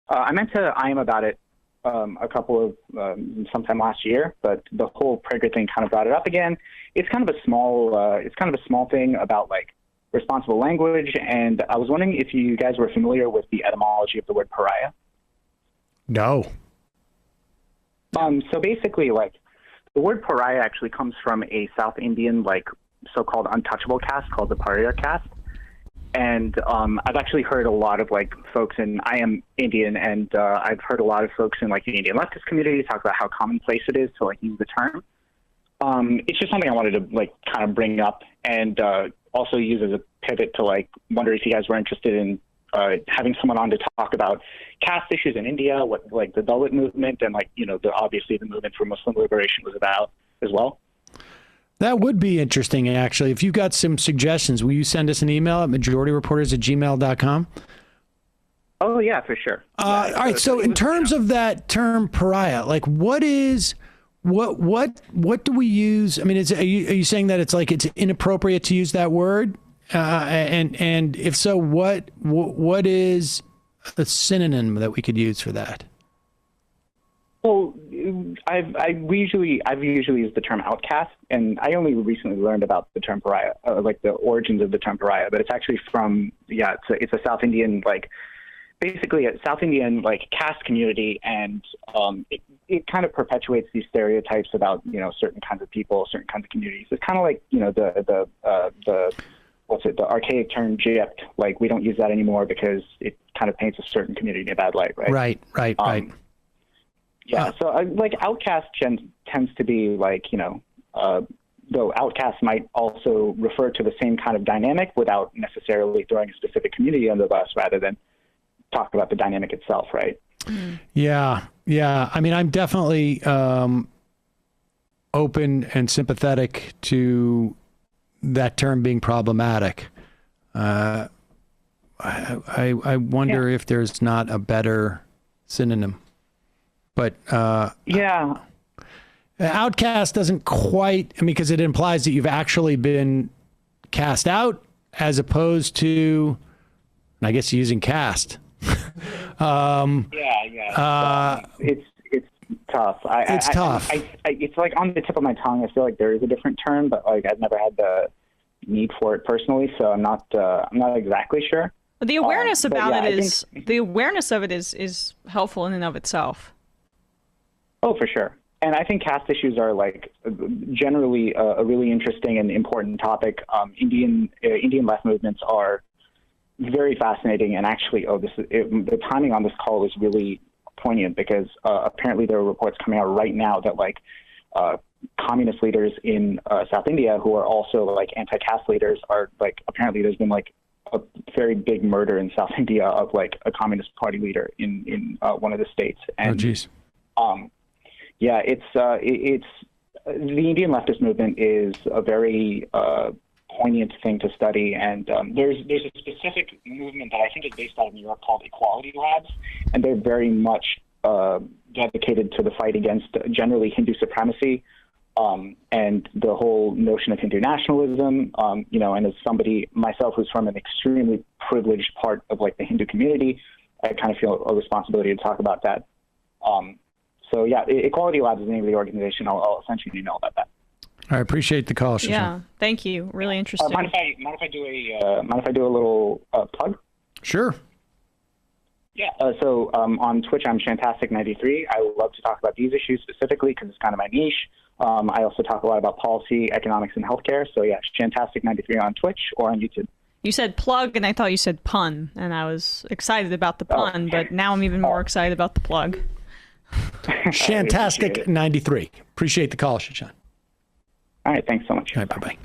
I meant to IM about it a couple of sometime last year, but the whole Prager thing kind of brought it up again. It's kind of a small thing about like responsible language, and I was wondering if you guys were familiar with the etymology of the word pariah. No. So basically, like, the word pariah actually comes from a South Indian, like, so-called untouchable caste called the Pariah caste. And I've actually heard a lot of, like, folks, and I am Indian, and I've heard a lot of folks in, like, the Indian leftist community talk about how commonplace it is to, like, use the term. It's just something I wanted to, like, kind of bring up and also use as a pivot to, like, wonder if you guys were interested in having someone on to talk about caste issues in India, what like the dullet movement and like, you know, obviously the movement for Muslim liberation was about as well. That would be interesting, actually. If you've got some suggestions, will you send us an email at majorityreporters@gmail.com? Oh, yeah, for sure. All right. So in terms of that term pariah, like what do we use? I mean, are you saying that it's like it's inappropriate to use that word? And if so, what is a synonym that we could use for that? Well, I've usually used the term outcast, and I only recently learned about the term pariah, like the origins of the term pariah. But it's actually from it's a South Indian, like basically a South Indian like caste community, and it kind of perpetuates these stereotypes about, you know, certain kinds of people, certain kinds of communities. It's kind of like, you know, the archaic term gypped. Like, we don't use that anymore because it kind of paints a certain community in a bad light, right? Right. Yeah, so like outcast tends to be like, you know, though outcast might also refer to the same kind of dynamic without necessarily throwing a specific community under the bus rather than talk about the dynamic itself, right? Yeah. I mean, I'm definitely open and sympathetic to that term being problematic. I wonder if there's not a better synonym. But outcast doesn't quite, I mean, because it implies that you've actually been cast out as opposed to, I guess, using caste. It's tough. It's tough. It's like on the tip of my tongue. I feel like there is a different term, but like I've never had the need for it personally, so I'm not exactly sure. The awareness the awareness of it is helpful in and of itself. Oh, for sure. And I think caste issues are like generally a really interesting and important topic. Indian left movements are very fascinating, and actually, the timing on this call is really poignant because apparently there are reports coming out right now that like communist leaders in South India who are also like anti-caste leaders are like, apparently there's been like a very big murder in South India of like a communist party leader in one of the states. And, oh, geez. Yeah, it's the Indian leftist movement is a very poignant thing to study, and there's a specific movement that I think is based out of New York called Equality Labs, and they're very much dedicated to the fight against generally Hindu supremacy and the whole notion of Hindu nationalism. You know, and as somebody myself who's from an extremely privileged part of like the Hindu community, I kind of feel a responsibility to talk about that. So yeah, Equality Labs is the name of the organization. I'll send you an email about that. I appreciate the call, Shashank. Yeah, thank you. Really interesting. Mind if I do a little plug? Sure. Yeah. So on Twitch, I'm Shantastic93. I love to talk about these issues specifically because it's kind of my niche. I also talk a lot about policy, economics, and healthcare. So yeah, Shantastic93 on Twitch or on YouTube. You said plug, and I thought you said pun, and I was excited about the pun, but now I'm even more excited about the plug. Shantastic93. Appreciate the call, Shashank. All right, thanks so much. All right, bye-bye.